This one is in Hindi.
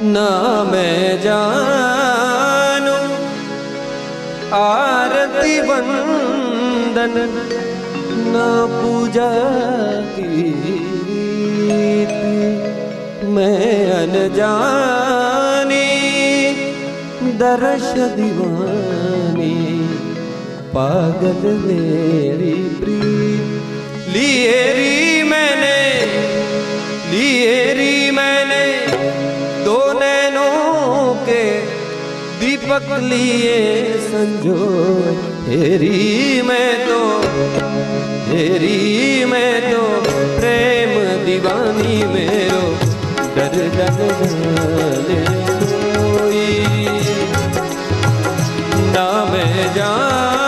ना मैं जानू आरती वंदन ना पूजा गीत, मैं अनजानी दर्श दीवानी पागल मेरी प्रीत। लिए री मैंने दो नैनों के दीपक लिए संजो, हेरी मैं तो प्रेम दीवानी मेरो डर जाने कोई ना मैं जान